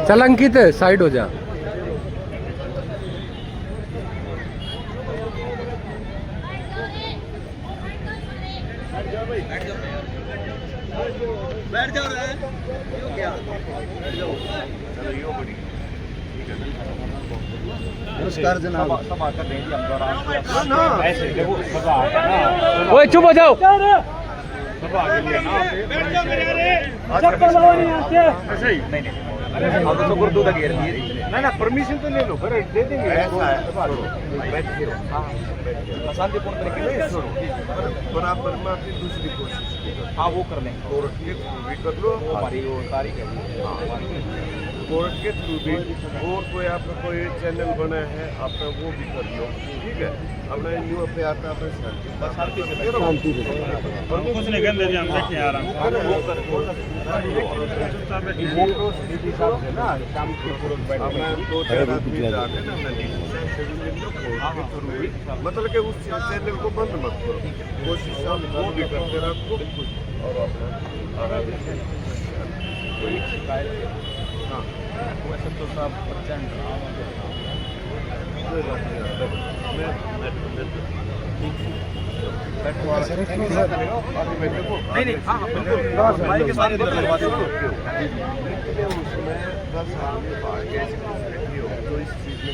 चल अंकित साइड हो जा। बैठ जाओ क्या बैठ जाओ। चलो यो बड़ी नमस्कार जनाब। सब आकर नहीं हम द्वारा ऐसे देखो सब आकर ना। ओए चुप हो जाओ। सब आके लिए ना बैठ जाओ मेरे यार। सब करवाओ नहीं आते ऐसे ही नहीं अब तो गुरदू तक घेर दिए ना परमिशन तो ले लो फिर दे देंगे। ऐसा है बैठ के हां शांतिपूर्ण तरीके से छोड़ो बराबर में अपनी दूसरी कोशिश हाँ वो कर लेंगे। कोर्ट के थ्रू भी कर लो हमारी वो तारीख है कोर्ट के थ्रू भी और कोई आपका कोई चैनल बना है आपका वो भी कर लो ठीक है। अपना न्यू पे आता है शांति और कुछ नहीं गंदे हम देखें आराम वो कर ना शाम के अपना दो चार आदमी जाके ना नदी मतलब कि उस चैनल को बंद मत करो कोशिश आप वो भी करते रखो और अपना कोई शिकायत हाँ वैसे तो सब प्रचंड नहीं हाँ भाई के साथ उसमें 10 आदमी जो इस चीज में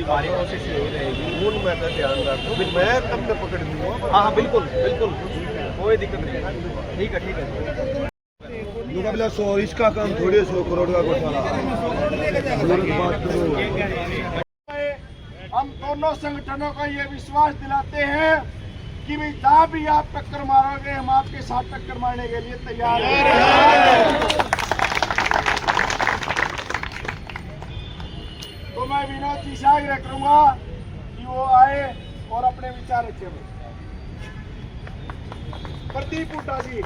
हमारी कोशिश यही रहेगी मैं का ध्यान रखूँ मैं तब तक पकड़ दूंगा। हाँ बिल्कुल बिल्कुल कोई दिक्कत नहीं ठीक है मुकाबला 100 इसका काम थोड़े 100 करोड़ का घोटाला। हम दोनों संगठनों को ये विश्वास दिलाते हैं कि भी जहाँ भी आप टक्कर मारोगे हम आपके साथ टक्कर मारने के लिए तैयार हैं। तो मैं विनोद जी से आग्रह करूंगा कि वो आए और अपने विचार रखे। प्रदीप हुड्डा जी।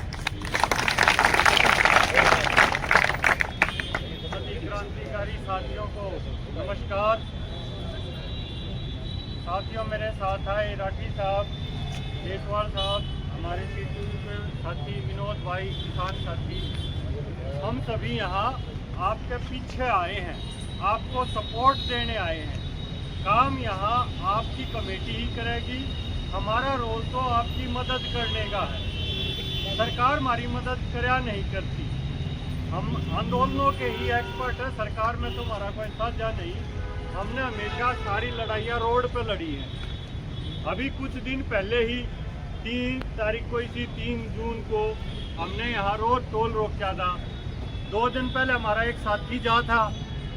क्रांतिकारी साथियों को नमस्कार। साथियों मेरे साथ आए राठी साहब, देशवाल साहब, हमारे सीटू के साथी विनोद भाई, किसान साथी, हम सभी यहाँ आपके पीछे आए हैं, आपको सपोर्ट देने आए हैं। काम यहाँ आपकी कमेटी ही करेगी, हमारा रोल तो आपकी मदद करने का है। सरकार हमारी मदद करया नहीं करती, हम आंदोलनों के ही एक्सपर्ट हैं, सरकार में तो हमारा कोई साझा नहीं। हमने हमेशा सारी लड़ाइयाँ रोड पे लड़ी हैं। अभी कुछ दिन पहले ही 3 तारीख को इसी 3 जून को हमने यहाँ रोड टोल रोका था। 2 दिन पहले हमारा एक साथी जा था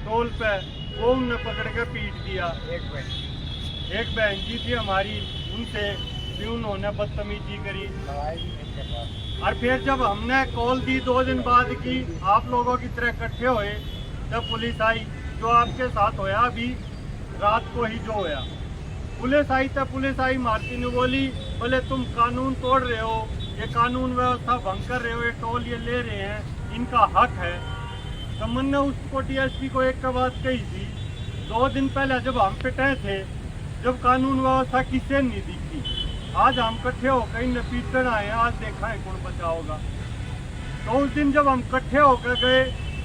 टोल पे, वो उनने पकड़ के पीट दिया। एक बहन जी थी हमारी, उनसे भी उन्होंने बदतमीजी करी। और फिर जब हमने कॉल दी 2 दिन बाद की आप लोगों की तरह इकट्ठे हुए, जब पुलिस आई, जो आपके साथ होया अभी रात को ही जो होया, पुलिस आई तब पुलिस आई मारती ने बोली, बोले तुम कानून तोड़ रहे हो, ये कानून व्यवस्था भंग कर रहे हो, ये टोल ये ले रहे हैं, इनका हक है। तो मैंने उसको DSP को एक बात कही थी 2 दिन पहले जब हम पिटे थे, जब कानून व्यवस्था किसे नहीं दिखी। आज हम इकट्ठे होकर इन पीटन आए, आज देखा है कौन बचाओगा। तो उस दिन जब हम इकट्ठे होकर गए,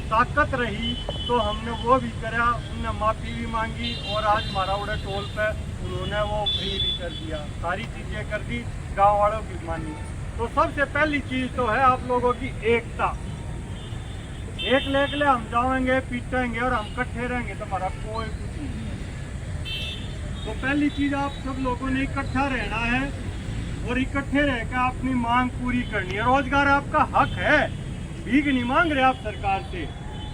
ताकत रही तो हमने वो भी करा, उनने माफ़ी भी मांगी और आज हमारा उड़े टोल पे उन्होंने वो फ्री भी कर दिया, सारी चीज़ें कर दी, गांव वालों की मानी। तो सबसे पहली चीज़ तो है आप लोगों की एकता। एक लेके हम जाएंगे, पीटेंगे और हम इकट्ठे रहेंगे तो हमारा कोई कुछ नहीं। तो पहली चीज़ आप सब लोगों ने इकट्ठा रहना है और इकट्ठे रहकर अपनी मांग पूरी करनी है। रोजगार आपका हक है, भीख नहीं मांग रहे आप सरकार से।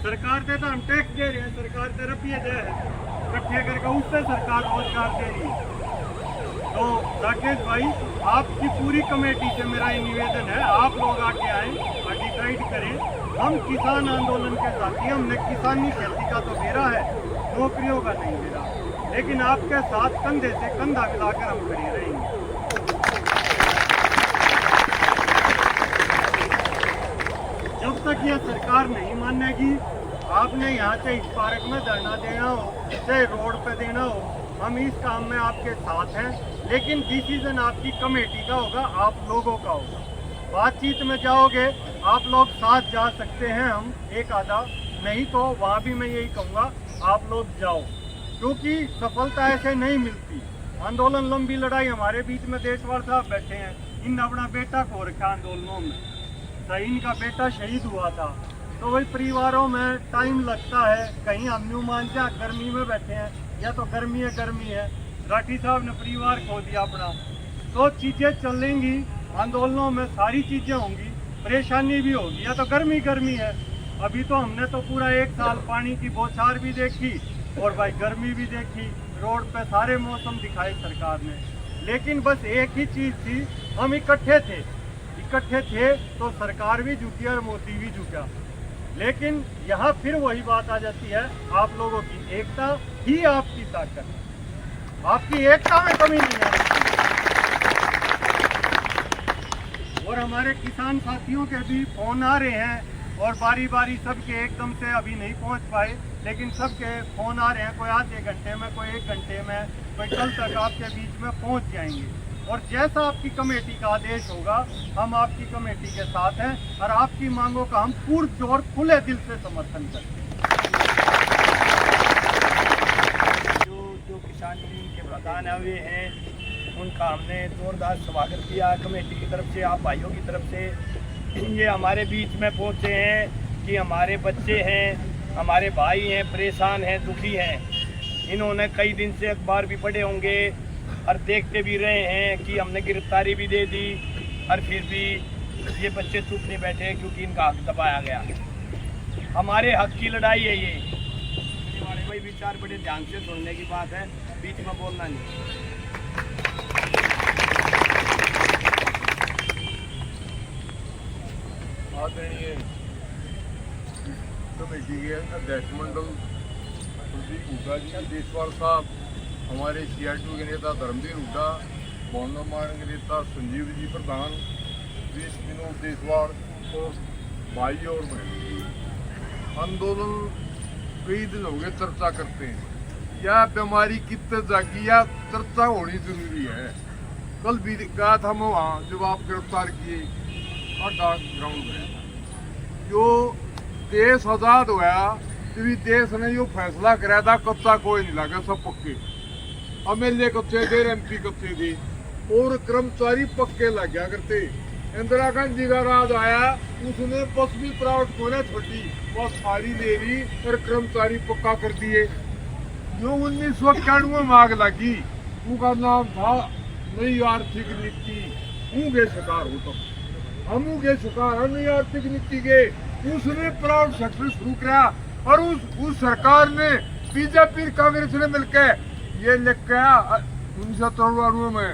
सरकार से तो हम टैक्स दे रहे हैं, सरकार से रुपये दे रहे हैं, इकट्ठे करके उससे सरकार रोजगार दे रही है। तो राकेश भाई, आपकी पूरी कमेटी से मेरा ये निवेदन है, आप लोग आके आए और डिसाइड करें। हम किसान आंदोलन के साथी, हमने किसानी खेती का तो बेरा है, नौकरियों का नहीं बेरा, लेकिन आपके साथ कंधे से कंधा मिलाकर हम खड़े रहेंगे। जब तक यह सरकार नहीं मानेगी, आपने यहाँ से इस पार्क में धरना देना हो, चाहे रोड पे देना हो, हम इस काम में आपके साथ हैं, लेकिन डिसीजन आपकी कमेटी का होगा, आप लोगों का होगा। बातचीत में जाओगे, आप लोग साथ जा सकते हैं, हम एक आधा, नहीं तो वहाँ भी मैं यही कहूँगा आप लोग जाओ, क्योंकि सफलता ऐसे नहीं मिलती। आंदोलन लंबी लड़ाई, हमारे बीच में देशवाल साहब बैठे हैं, इन अपना बेटा खो रखा आंदोलनों में, सही इनका बेटा शहीद हुआ था, तो वही परिवारों में टाइम लगता है। कहीं हम न्यू मान जा गर्मी में बैठे हैं, या तो गर्मी है, राठी साहब ने परिवार खो दिया अपना, तो चीज़ें चलेंगी आंदोलनों में, सारी चीज़ें होंगी, परेशानी भी होगी, या तो गर्मी है। अभी तो हमने तो पूरा 1 साल पानी की बौछार भी देखी और भाई गर्मी भी देखी, रोड पे सारे मौसम दिखाए सरकार ने, लेकिन बस एक ही चीज़ थी, हम इकट्ठे थे तो सरकार भी झुकी और मोदी भी झुका। लेकिन यहाँ फिर वही बात आ जाती है, आप लोगों की एकता ही आपकी ताकत, आपकी एकता में कमी नहीं है। और हमारे किसान साथियों के भी फोन आ रहे हैं और बारी बारी सबके एकदम से अभी नहीं पहुंच पाए, लेकिन सबके फोन आ रहे हैं, कोई आधे घंटे में, कोई 1 घंटे में, कोई कल तक आपके बीच में पहुंच जाएंगे। और जैसा आपकी कमेटी का आदेश होगा, हम आपकी कमेटी के साथ हैं और आपकी मांगों का हम पुरजोर खुले दिल से समर्थन करते हैं। जो किसान यूनियन के प्रधान हुए हैं, उनका हमने जोरदार स्वागत किया कमेटी की तरफ से, आप भाइयों की तरफ से। ये हमारे बीच में पहुंचे हैं कि हमारे बच्चे हैं, हमारे भाई हैं, परेशान हैं, दुखी हैं। इन्होंने कई दिन से अखबार भी पढ़े होंगे और देखते भी रहे हैं कि हमने गिरफ्तारी भी दे दी, और फिर भी ये बच्चे चुप नहीं बैठे क्योंकि इनका हक दबाया गया। हमारे हक की लड़ाई है ये। कोई विचार बड़े ध्यान से सुनने की बात है, बीच में बोलना नहीं। आदरणीय कमेटी के अध्यक्ष मंडल प्रदीप हुड्डा जी, देशवाल साहब, हमारे CRTU के नेता धर्मवीर हुड्डा, भवन के नेता संजीव जी प्रधान, विनोद देशवाल और भाई और बहन, आंदोलन कई दिन हो गए चर्चा करते हैं, यह बीमारी कितने जागी, या चर्चा होनी जरूरी है। कल भी गया था मैं वहाँ, जब आप गिरफ्तार किए डाक ग्राउंड में, जो देश आजाद हुआ, तभी देश ने जो फैसला कराया था, कच्चा कोई नहीं लगा, सब पक्के MLA कच्चे थे, MP कच्चे थे, और कर्मचारी पक्के लग गया करते। इंदिरा गांधी का राज आया, उसने बस भी प्राइवेट को न छोड़ी, बस सारी ले ली और कर्मचारी पक्का कर दिए। जो 1991 में मांग लगी, उनका नाम था नई आर्थिक नीति, ऊँगे शिकार हो, तो हम ऊँगे शिकार नई आर्थिक नीति के। उसने प्राइवेट सेक्टर शुरू किया और उस सरकार ने बीजेपी कांग्रेस ने मिलकर ये लिख गया 1993 में